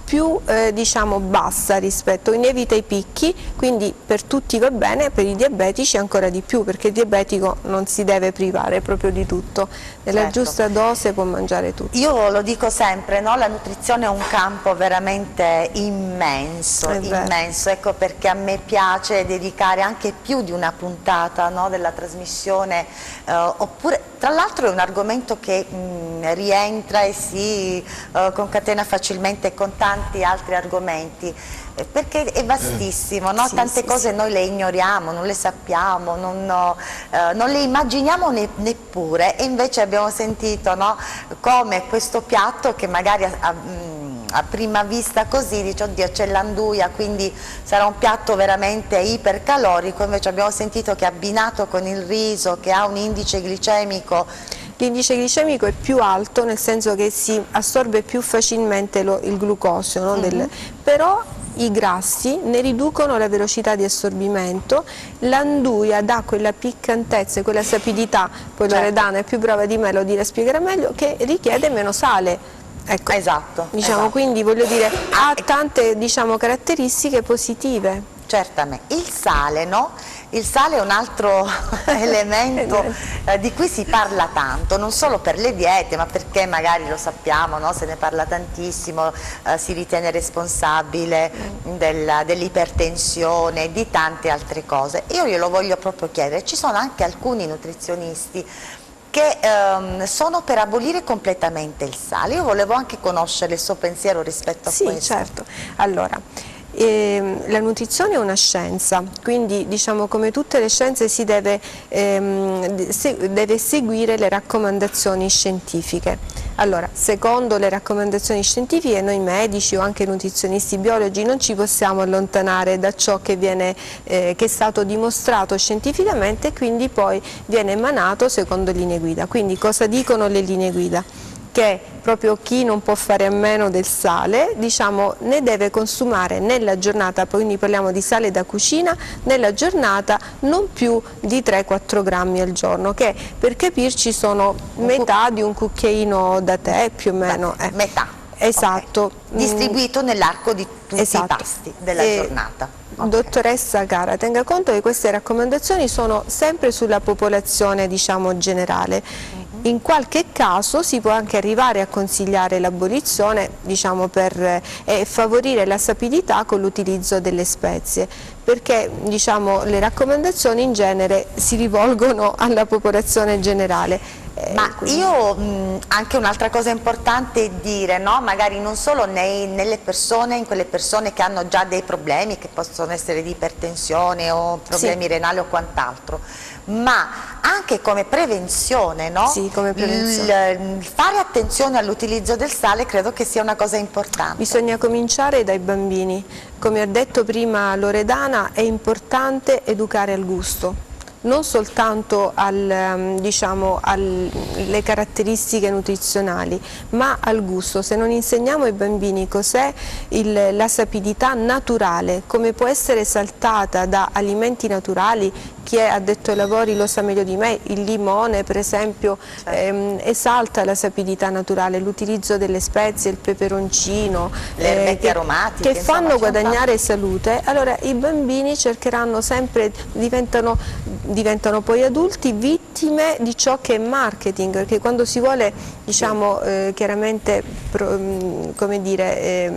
più diciamo bassa rispetto, evita i picchi, quindi per tutti va bene, per i diabetici ancora di più, perché il diabetico non si deve privare proprio di tutto, nella giusta dose può mangiare tutto. Io lo dico sempre, no? La nutrizione è un campo veramente immenso, immenso, ecco perché a me piace dedicare anche più di una puntata, no, della trasmissione, oppure tra l'altro è un argomento che rientra e si concatena facilmente con tanti altri argomenti, perché è vastissimo, no? Tante cose noi le ignoriamo, non le sappiamo, non le immaginiamo neppure, e invece abbiamo sentito, no? Come questo piatto che magari a prima vista così dice oddio c'è l'anduia, quindi sarà un piatto veramente ipercalorico, invece abbiamo sentito che abbinato con il riso, che ha un indice glicemico, l'indice glicemico è più alto, nel senso che si assorbe più facilmente il glucosio, no? Però i grassi ne riducono la velocità di assorbimento, l'anduia dà quella piccantezza e quella sapidità, poi Loredana è più brava di me, lo dirà, spiegherà meglio, che richiede meno sale. Ecco, diciamo, quindi voglio dire, ha tante, diciamo, caratteristiche positive. Certamente. Il sale, no? Il sale è un altro elemento di cui si parla tanto, non solo per le diete, ma perché magari lo sappiamo, no? Se ne parla tantissimo, si ritiene responsabile dell'ipertensione e di tante altre cose. Io glielo voglio proprio chiedere, ci sono anche alcuni nutrizionisti che sono per abolire completamente il sale. Io volevo anche conoscere il suo pensiero rispetto a questo. Sì, certo. Allora, la nutrizione è una scienza, quindi diciamo come tutte le scienze si deve seguire le raccomandazioni scientifiche. Allora, secondo le raccomandazioni scientifiche, noi medici o anche nutrizionisti biologi non ci possiamo allontanare da ciò che che è stato dimostrato scientificamente e quindi poi viene emanato secondo linee guida. Quindi cosa dicono le linee guida? Che proprio chi non può fare a meno del sale, diciamo, ne deve consumare nella giornata, quindi parliamo di sale da cucina, nella giornata non più di 3-4 grammi al giorno, che per capirci sono metà di un cucchiaino da tè più o meno. Metà. Esatto. Okay. Distribuito nell'arco di tutti i pasti della giornata. Dottoressa cara, tenga conto che queste raccomandazioni sono sempre sulla popolazione, diciamo, generale. In qualche caso si può anche arrivare a consigliare l'abolizione, diciamo, per favorire la sapidità con l'utilizzo delle spezie, perché, diciamo, le raccomandazioni in genere si rivolgono alla popolazione generale. Ma io anche un'altra cosa importante è dire, no? Magari non solo nelle persone, in quelle persone che hanno già dei problemi, che possono essere di ipertensione o problemi renali o quant'altro, ma anche come prevenzione, no? Sì, come prevenzione. Fare attenzione all'utilizzo del sale credo che sia una cosa importante. Bisogna cominciare dai bambini. Come ha detto prima Loredana, è importante educare al gusto. Non soltanto diciamo, alle caratteristiche nutrizionali, ma al gusto. Se non insegniamo ai bambini cos'è la sapidità naturale, come può essere esaltata da alimenti naturali chi è addetto ai lavori lo sa meglio di me, il limone per esempio esalta la sapidità naturale, l'utilizzo delle spezie, il peperoncino, le erbette aromatiche, che fanno guadagnare salute. Allora i bambini cercheranno sempre, diventano poi adulti vittime di ciò che è marketing, perché quando si vuole, diciamo, chiaramente come dire,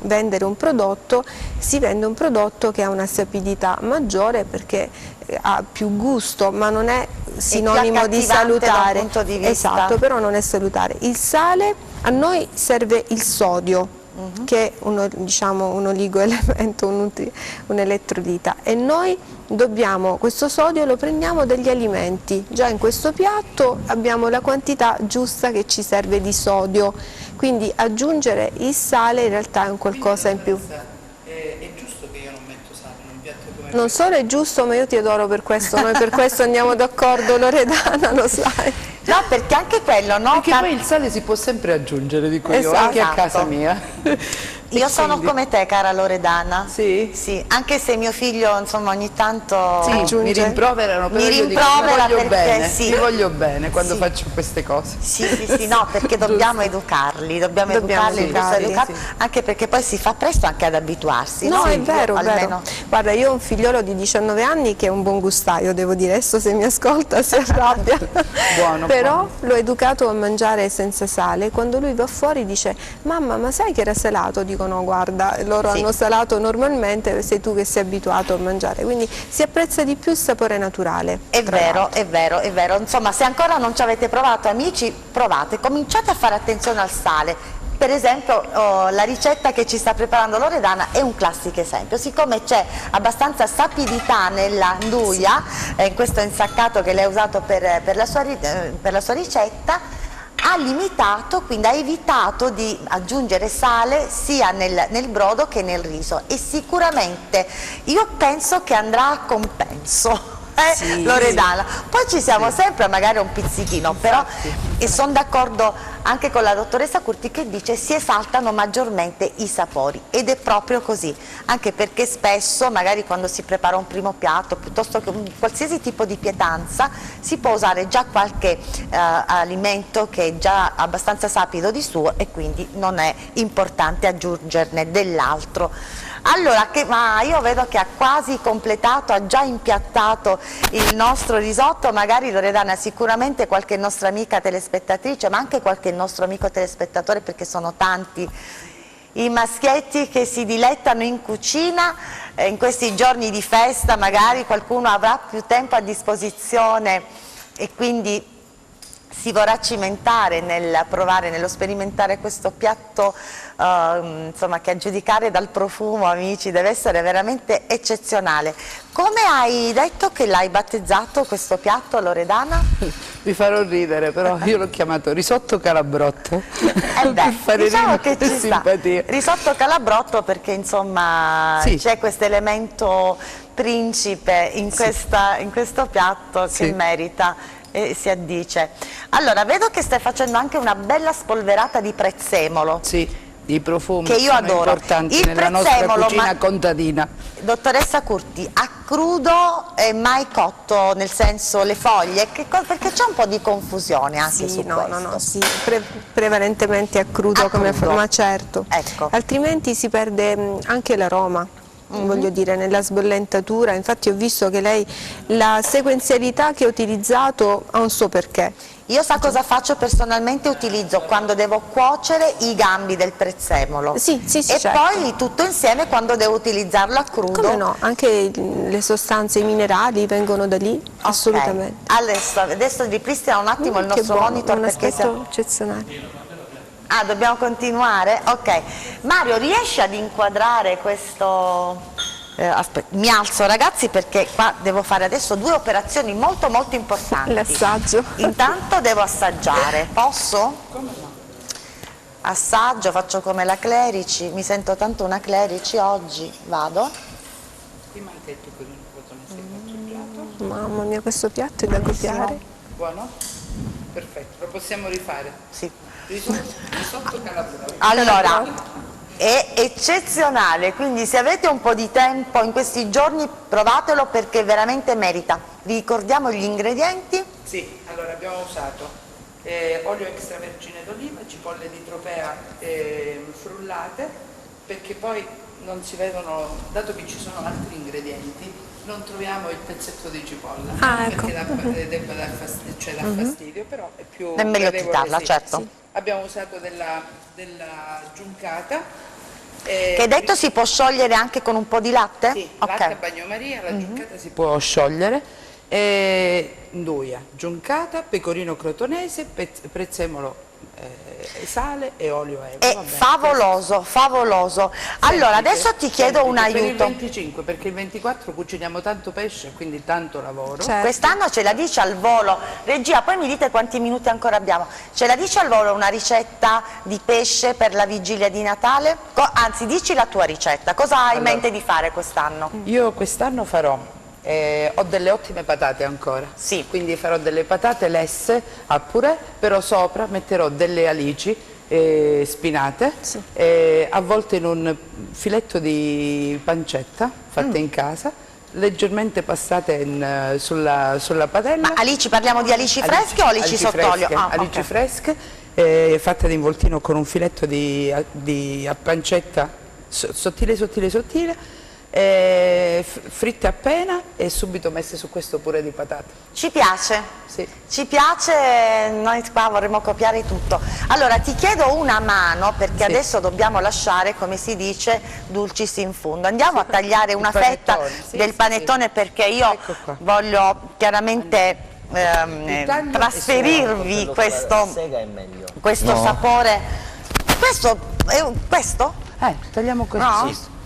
vendere un prodotto, si vende un prodotto che ha una sapidità maggiore perché ha più gusto, ma non è sinonimo di salutare. Da un punto di vista. Esatto, però non è salutare. Il sale, a noi serve il sodio, che è diciamo, un oligoelemento, un elettrolita, e noi questo sodio lo prendiamo dagli alimenti. Già in questo piatto abbiamo la quantità giusta che ci serve di sodio, quindi aggiungere il sale in realtà è un qualcosa in più. È giusto che io non metto sale in un piatto come Non solo è giusto, ma io ti adoro per questo, noi per questo andiamo d'accordo, Loredana, lo sai. No, perché anche quello, no? Perché poi il sale si può sempre aggiungere, dico io, Esatto. anche a casa mia. Io sono come te, cara Loredana. Sì? Sì, anche se mio figlio, insomma, ogni tanto Sì, mi rimproverano, però mi io dico, rimprovera ti voglio perché bene, sì. ti voglio bene quando Sì. faccio queste cose. Sì, no, perché dobbiamo educarli, Dobbiamo educarli, educarli, anche perché poi si fa presto anche ad abituarsi. No, Sì, è vero, io è vero. almeno. Guarda, io ho un figliolo di 19 anni che è un buon gustaio, devo dire, adesso se mi ascolta si arrabbia. Buono, Però l'ho educato a mangiare senza sale. Quando lui va fuori dice: mamma, ma sai che era salato? Dico no, guarda, loro hanno salato normalmente, sei tu che sei abituato a mangiare, quindi si apprezza di più il sapore naturale. È vero, è vero, è vero. Insomma, se ancora non ci avete provato, amici, provate, cominciate a fare attenzione al sale. Per esempio la ricetta che ci sta preparando Loredana è un classico esempio, siccome c'è abbastanza sapidità nella nduja, in questo insaccato che lei ha usato per la sua ricetta, ha limitato, quindi ha evitato di aggiungere sale sia nel brodo che nel riso, e sicuramente io penso che andrà a compenso. Sì, Loredana, poi ci siamo sempre magari un pizzichino, però, e sono d'accordo anche con la dottoressa Curti che dice si esaltano maggiormente i sapori, ed è proprio così, anche perché spesso magari quando si prepara un primo piatto, piuttosto che qualsiasi tipo di pietanza, si può usare già qualche alimento che è già abbastanza sapido di suo, e quindi non è importante aggiungerne dell'altro. Allora, ma io vedo che ha quasi completato, ha già impiattato il nostro risotto. Magari Loredana, sicuramente qualche nostra amica telespettatrice, ma anche qualche nostro amico telespettatore, perché sono tanti i maschietti che si dilettano in cucina in questi giorni di festa, magari qualcuno avrà più tempo a disposizione e quindi si vorrà cimentare nel provare, nello sperimentare questo piatto, insomma, che a giudicare dal profumo, amici, deve essere veramente eccezionale. Come hai detto che l'hai battezzato questo piatto, Loredana? Vi farò ridere, però io l'ho chiamato risotto calabrotto. Beh, diciamo che ci sta. Simpatia. Risotto calabrotto perché insomma Sì. c'è questo elemento principe in questo piatto che Sì. merita e si addice. Allora, vedo che stai facendo anche una bella spolverata di prezzemolo. Sì, i profumi che io sono adoro. importanti Il nella nostra prezzemolo, cucina contadina. Dottoressa Curti, a crudo è mai cotto, nel senso le foglie? Perché c'è un po' di confusione anche su questo. No, sì, prevalentemente a crudo, A come crudo. forma, certo. Ecco. Altrimenti si perde anche l'aroma. Voglio dire, nella sbollentatura, infatti ho visto che lei la sequenzialità che ha utilizzato ha un suo perché. Io sa cosa faccio personalmente? Utilizzo quando devo cuocere i gambi del prezzemolo Sì, e certo. poi tutto insieme quando devo utilizzarlo a crudo. Come no? Anche le sostanze, i minerali vengono da lì, Ok. assolutamente. Adesso ripristina un attimo il Che nostro buono, monitor un perché aspetto eccezionale. Ah, dobbiamo continuare? Ok. Mario, riesci ad inquadrare questo... aspetta, mi alzo ragazzi perché qua devo fare adesso due operazioni molto importanti. L'assaggio. Intanto devo assaggiare, posso? Assaggio, faccio come la Clerici, mi sento tanto una Clerici oggi, vado. Prima hai detto che non potevano essere assaggiato. Mamma mia, questo piatto è da copiare. Buono? Perfetto, lo possiamo rifare. Sì. Risotto calabro. Allora, è eccezionale, quindi se avete un po' di tempo in questi giorni provatelo perché veramente merita. Vi ricordiamo gli ingredienti? Sì, allora abbiamo usato olio extravergine d'oliva, cipolle di tropea frullate, perché poi non si vedono, dato che ci sono altri ingredienti, non troviamo il pezzetto di cipolla, ecco. perché dà fastidio, però è più È meglio gradevole, quitarla, sì. certo. Sì. Abbiamo usato della giuncata. Che hai detto si può sciogliere anche con un po' di latte? Sì, Ok. latte a bagnomaria, la giuncata si può sciogliere. Nduja, giuncata, pecorino crotonese, prezzemolo, sale e olio evo. È favoloso, favoloso. Allora, Semplice, adesso ti chiedo un semplice. aiuto. Per il 25, perché il 24 cuciniamo tanto pesce, quindi tanto lavoro. Certo. Quest'anno ce la dice al volo. Regia, poi mi dite quanti minuti ancora abbiamo. Ce la dice al volo una ricetta di pesce per la vigilia di Natale? Anzi, dici la tua ricetta. Cosa hai in mente di fare quest'anno? Io quest'anno farò, ho delle ottime patate ancora, Sì. quindi farò delle patate lesse a purè, però sopra metterò delle alici spinate, Sì. avvolte in un filetto di pancetta fatte in casa, leggermente passate sulla padella. Ma alici, parliamo di alici fresche o alici sott'olio? Fresche, alici ok. fresche, fatte ad involtino con un filetto di pancetta sottile, fritte appena e subito messe su questo purè di patate. Ci piace? Sì. Ci piace, noi qua vorremmo copiare tutto. Allora ti chiedo una mano perché Sì. adesso dobbiamo lasciare, come si dice, dulcis in fundo. Andiamo a tagliare una panettone, fetta sì, del sì, panettone sì. perché io Ecco qua. voglio chiaramente Il taglio trasferirvi questo, Sega è meglio. questo No. sapore. Questo è questo? Tagliamo così. No? Sì.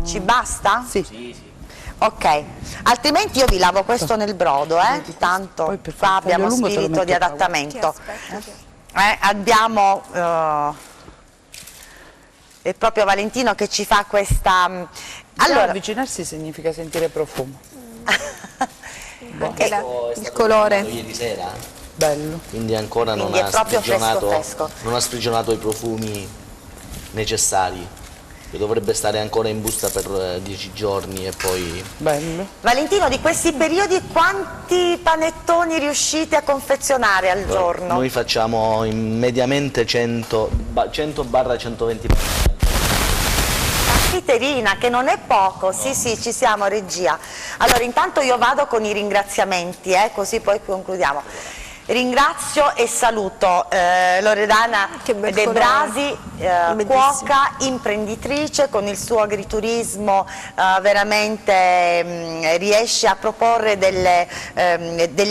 Ci basta? Sì. Ok, altrimenti io vi lavo questo nel brodo, tanto Poi per qua fare il taglio abbiamo lungo te lo spirito di metto qua. adattamento. Che Abbiamo è proprio Valentino che ci fa questa... Allora, avvicinarsi significa sentire profumo. anche Questo è il stato colore. cucinato ieri sera, Bello. quindi ancora non Quindi ha è proprio sprigionato, fresco. non ha sprigionato i profumi necessari, che dovrebbe stare ancora in busta per 10 giorni e poi... Bello. Valentino, di questi periodi quanti panettoni riuscite a confezionare al giorno? Noi facciamo mediamente 100-120 Caspiterina, che non è poco, sì sì, ci siamo regia. Allora intanto io vado con i ringraziamenti, così poi concludiamo. Ringrazio e saluto Loredana Che bel De colore. Brasi, Bellissimo. cuoca, imprenditrice, con il suo agriturismo veramente riesce a proporre delle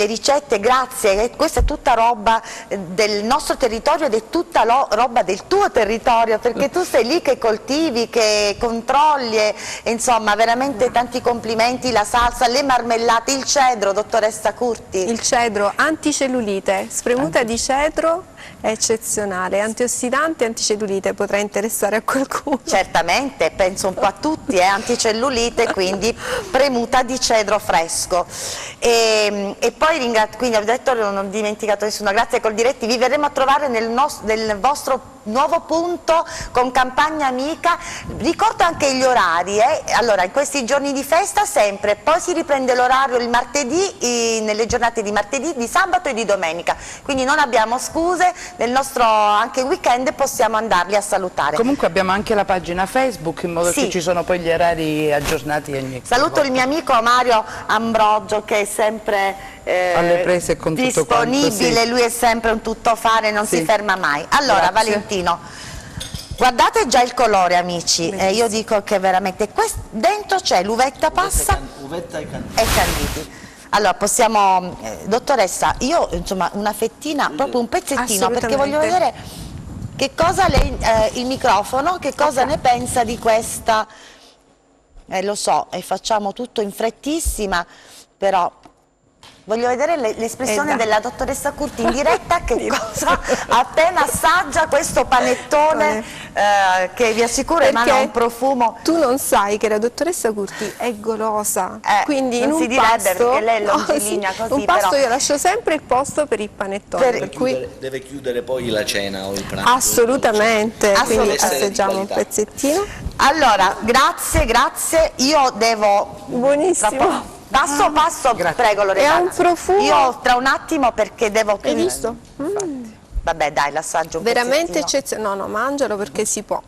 ricette, grazie, questa è tutta roba del nostro territorio ed è tutta roba del tuo territorio, perché tu sei lì che coltivi, che controlli e insomma veramente tanti complimenti, la salsa, le marmellate, il cedro, dottoressa Curti. Il cedro, anticellulite, spremuta di cedro è eccezionale, antiossidante e anticellulite, potrà interessare a qualcuno. Certamente, penso un po' a tutti, anticellulite, quindi premuta di cedro fresco. E poi quindi ho detto, non ho dimenticato nessuno, grazie Coldiretti, vi verremo a trovare nel vostro nuovo punto con Campagna Amica. Ricordo anche gli orari, allora in questi giorni di festa sempre, poi si riprende l'orario il martedì, nelle giornate di martedì, di sabato e di domenica, quindi non abbiamo scuse, nel nostro anche weekend possiamo andarli a salutare. Comunque abbiamo anche la pagina Facebook in modo Sì. che ci sono poi gli orari aggiornati ogni Saluto il mio amico Mario Ambrogio che è sempre alle prese con tutto quanto, disponibile, sì. lui è sempre un tuttofare, non si Sì. ferma mai. Allora Grazie. Valentino, guardate già il colore amici, io dico che veramente, dentro c'è l'uvetta passa Uvetta e candela. e canditi. Allora possiamo, dottoressa, io insomma una fettina, proprio un pezzettino, perché voglio vedere che cosa lei, il microfono, che cosa ne pensa di questa, lo so, e facciamo tutto in frettissima, però Voglio vedere l'espressione della dottoressa Curti in diretta, che cosa appena assaggia questo panettone che vi assicuro emana un profumo. Tu non sai che la dottoressa Curti è golosa, quindi non in si un direbbe pasto, perché lei è longilinea così, un pasto però io lascio sempre il posto per il panettone, per cui Deve chiudere poi la cena o il pranzo. assolutamente, quindi Deve essere di assaggiamo un qualità. pezzettino. allora, grazie, io devo... Buonissimo. Passo passo, prego Loredana. È un profumo. Io tra un attimo perché devo... Hai visto? Vabbè dai, l'assaggio un Veramente pezzettino. eccezionale. No, mangialo perché si può.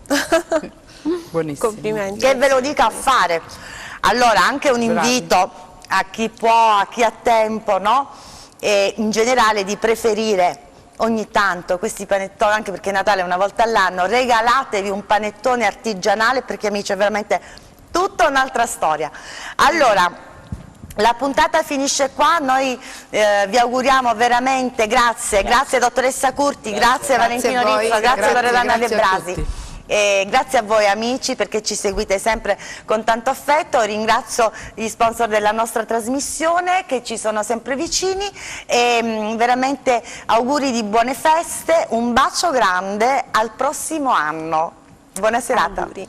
Buonissimo. Complimenti. Che ve lo dica a fare. Allora, anche un invito a chi può, a chi ha tempo, no? E in generale di preferire ogni tanto questi panettoni, anche perché Natale è una volta all'anno, regalatevi un panettone artigianale, perché amici è veramente tutta un'altra storia. Allora, la puntata finisce qua, noi vi auguriamo veramente, grazie dottoressa Curti, grazie Valentino a voi, Rizzo, grazie Loredana De grazie a Brasi. tutti. E grazie a voi amici perché ci seguite sempre con tanto affetto, ringrazio gli sponsor della nostra trasmissione che ci sono sempre vicini e veramente auguri di buone feste, un bacio grande, al prossimo anno, buona serata. Auguri.